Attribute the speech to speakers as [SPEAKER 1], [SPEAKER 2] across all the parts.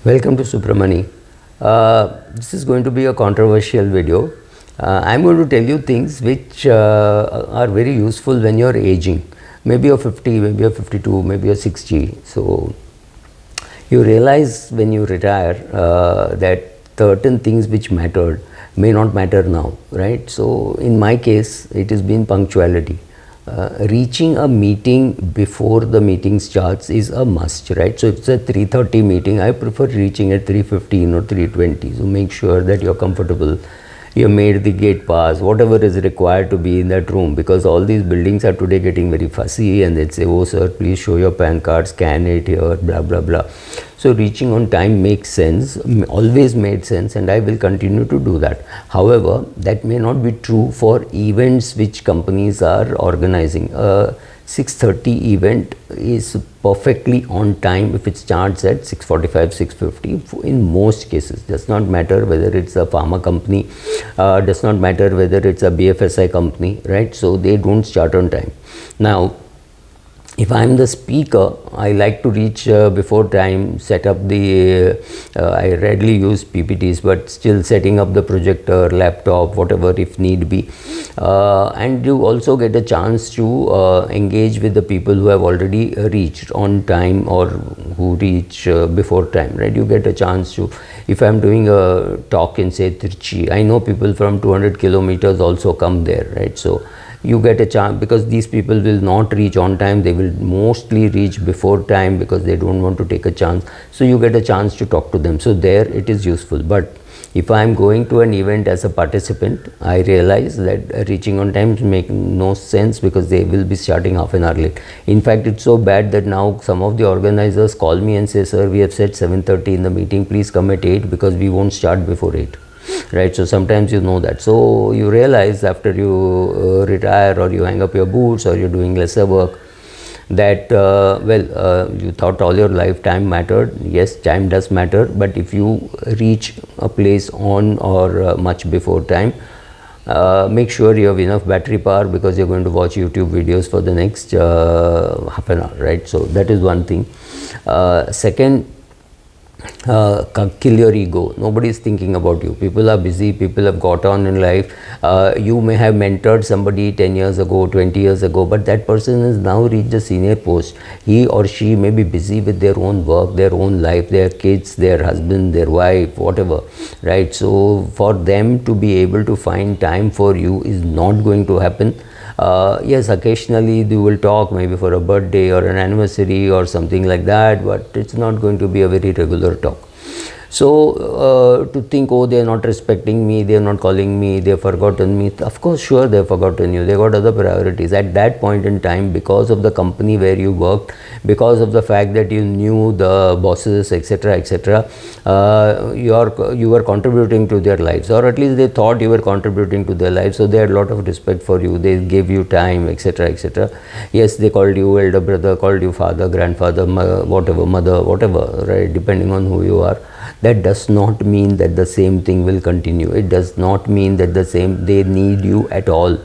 [SPEAKER 1] Welcome to Supramani. This is going to be a controversial video. I'm going to tell you things which are very useful when you're aging. Maybe you're 50, maybe you're 52, maybe you're 60. So you realize when you retire that certain things which mattered may not matter now, right? So in my case, it has been punctuality. Reaching a meeting before the meeting starts is a must, right? So if it's a 3:30 meeting, I prefer reaching at 3:15 or 3:20. So make sure that you're comfortable. You made the gate pass, whatever is required to be in that room, because all these buildings are today getting very fussy and they'd say, oh sir, please show your PAN card, scan it here, blah blah blah. So reaching on time makes sense, always made sense, and I will continue to do that. However, that may not be true for events which companies are organizing. 6:30 event is perfectly on time if it starts at 6:45, 6:50 in most cases. Does not matter whether it's a pharma company, does not matter whether it's a BFSI company, right? So they don't start on time. Now if I'm the speaker, I like to reach before time, set up the, I rarely use PPTs, but still setting up the projector, laptop, whatever if need be. And you also get a chance to engage with the people who have already reached on time or who reach before time, right? You get a chance to, if I'm doing a talk in say Trichy, I know people from 200 kilometers also come there, right? So you get a chance, because these people will not reach on time, they will mostly reach before time because they don't want to take a chance. So you get a chance to talk to them. So there it is useful. But if I am going to an event as a participant, I realize that reaching on time makes no sense because they will be starting half an hour late. In fact, it's so bad that now some of the organizers call me and say, sir, we have said 7:30 in the meeting, please come at 8 because we won't start before 8. Right? So sometimes you know that. So you realize after you retire or you hang up your boots or you're doing lesser work that you thought all your life time mattered. Yes, time does matter, but if you reach a place on or much before time, make sure you have enough battery power because you're going to watch YouTube videos for the next half an hour, right? So that is one thing. Second, kill your ego. Nobody is thinking about you. People are busy, people have got on in life. You may have mentored somebody 10 years ago, 20 years ago, but that person has now reached a senior post. He or she may be busy with their own work, their own life, their kids, their husband, their wife, whatever, right? So for them to be able to find time for you is not going to happen. Yes, occasionally they will talk, maybe for a birthday or an anniversary or something like that, but it's not going to be a very regular talk. So to think, oh, they are not respecting me, they are not calling me, they have forgotten me. Of course, sure, they have forgotten you. They got other priorities. At that point in time, because of the company where you worked, because of the fact that you knew the bosses, etc., etc., you were contributing to their lives, or at least they thought you were contributing to their lives. So they had a lot of respect for you. They gave you time, etc., etc. Yes, they called you elder brother, called you father, grandfather, whatever, mother, whatever, right? Depending on who you are. That does not mean that the same thing will continue. It does not mean that they need you at all.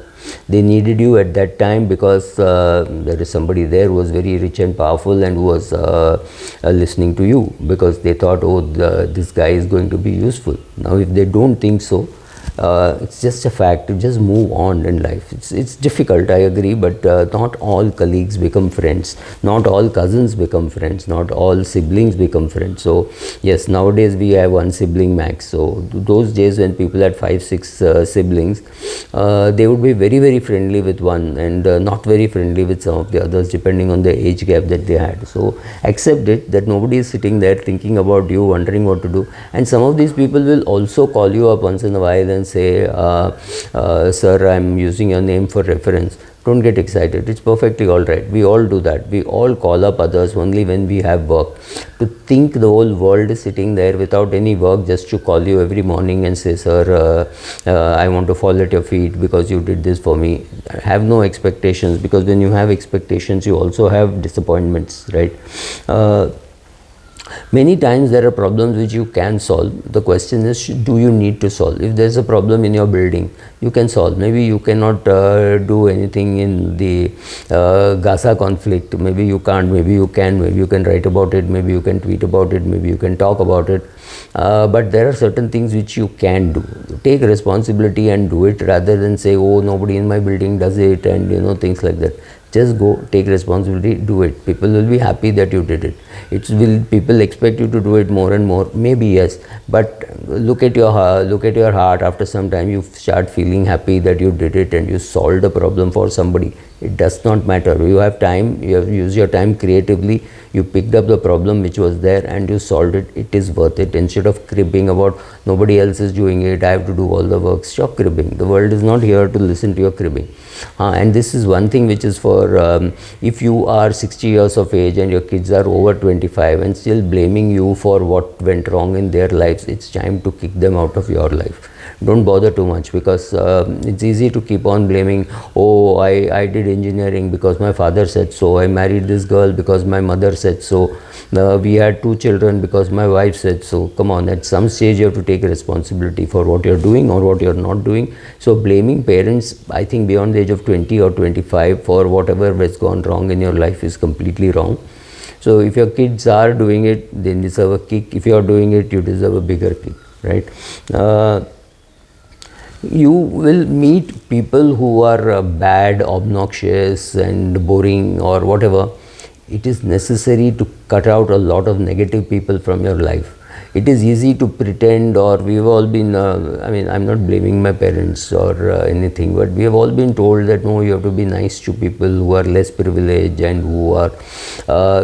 [SPEAKER 1] They needed you at that time because there is somebody there who was very rich and powerful and who was listening to you because they thought, oh, this guy is going to be useful. Now, if they don't think so, it's just a fact. Just move on in life. It's difficult, I agree, but not all colleagues become friends. Not all cousins become friends. Not all siblings become friends. So yes, nowadays we have one sibling max. So those days when people had 5, 6 siblings, they would be very, very friendly with one and not very friendly with some of the others, depending on the age gap that they had. So accept it that nobody is sitting there thinking about you, wondering what to do. And some of these people will also call you up once in a while and say, sir, I'm using your name for reference. Don't get excited. It's perfectly all right. We all do that. We all call up others only when we have work. To think the whole world is sitting there without any work just to call you every morning and say, sir, I want to fall at your feet because you did this for me. Have no expectations, because when you have expectations, you also have disappointments, right? Many times there are problems which you can solve. The question is, do you need to solve? If there's a problem in your building, you can solve. Maybe you cannot do anything in the Gaza conflict. Maybe you can't, maybe you can. Maybe you can write about it, maybe you can tweet about it, maybe you can talk about it. But there are certain things which you can do. Take responsibility and do it, rather than say, oh, nobody in my building does it, and things like that. Just go, take responsibility, do it. People will be happy that you did it. People expect you to do it more and more? Maybe yes, but look at your heart. After some time you start feeling happy that you did it and you solved a problem for somebody. It does not matter. You have time, you have used your time creatively, you picked up the problem which was there and you solved it. It is worth it. Instead of cribbing about nobody else is doing it, I have to do all the work, stop cribbing. The world is not here to listen to your cribbing. And this is one thing which is for if you are 60 years of age and your kids are over 25 and still blaming you for what went wrong in their lives, it's time to kick them out of your life. Don't bother too much, because it's easy to keep on blaming. Oh, I did engineering because my father said so. I married this girl because my mother said so. We had 2 children because my wife said so. Come on, at some stage you have to take responsibility for what you're doing or what you're not doing. So blaming parents, I think beyond the age of 20 or 25 for whatever has gone wrong in your life is completely wrong. So if your kids are doing it, they deserve a kick. If you are doing it, you deserve a bigger kick, right? You will meet people who are bad, obnoxious and boring or whatever. It is necessary to cut out a lot of negative people from your life. It is easy to pretend, or we've all been, I'm not blaming my parents or anything, but we have all been told that no, you have to be nice to people who are less privileged and who are,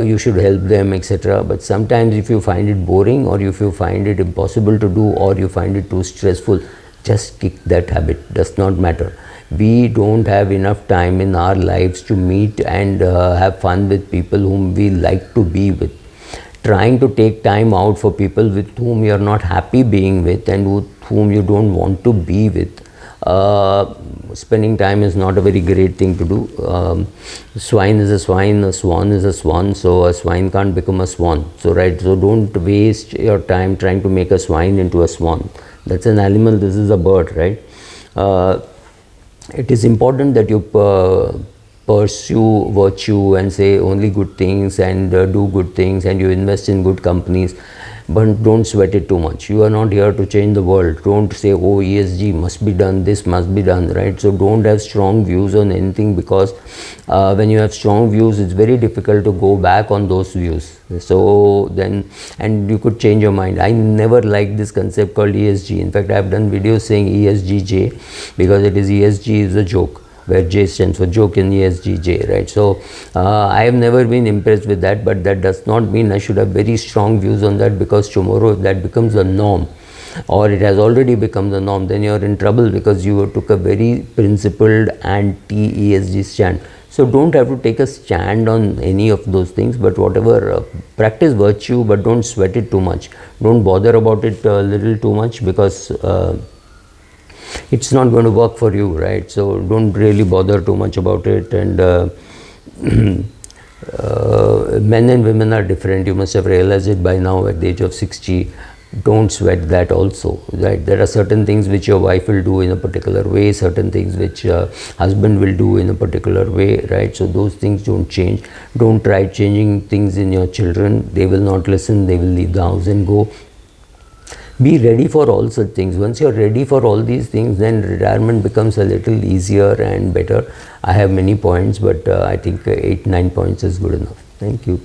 [SPEAKER 1] you should help them, etc. But sometimes if you find it boring, or if you find it impossible to do, or you find it too stressful, just kick that habit. Does not matter. We don't have enough time in our lives to meet and have fun with people whom we like to be with. Trying to take time out for people with whom you are not happy being with and with whom you don't want to be with, spending time is not a very great thing to do. Swine is a swine, a swan is a swan, so a swine can't become a swan. So don't waste your time trying to make a swine into a swan. That's an animal, this is a bird, right? It is important that you pursue virtue and say only good things and do good things, and you invest in good companies, but don't sweat it too much. You are not here to change the world. Don't say, oh, ESG must be done, this must be done, right? So don't have strong views on anything, because when you have strong views, it's very difficult to go back on those views. So then, and you could change your mind. I never liked this concept called ESG. In fact, I have done videos saying ESGJ, because it is ESG is a joke, where J stands for joke in ESGJ, right? So I have never been impressed with that, but that does not mean I should have very strong views on that, because tomorrow if that becomes a norm, or it has already become the norm, then you are in trouble, because you took a very principled anti-ESG stand. So don't have to take a stand on any of those things, but whatever, practice virtue, but don't sweat it too much. Don't bother about it a little too much, because it's not going to work for you, right? So don't really bother too much about it. And men and women are different. You must have realized it by now at the age of 60. Don't sweat that also, right? There are certain things which your wife will do in a particular way, certain things which husband will do in a particular way, right? So those things don't change. Don't try changing things in your children. They will not listen. They will leave the house and go. Be ready for all such things. Once you're ready for all these things, then retirement becomes a little easier and better. I have many points, but I think 8-9 points is good enough. Thank you.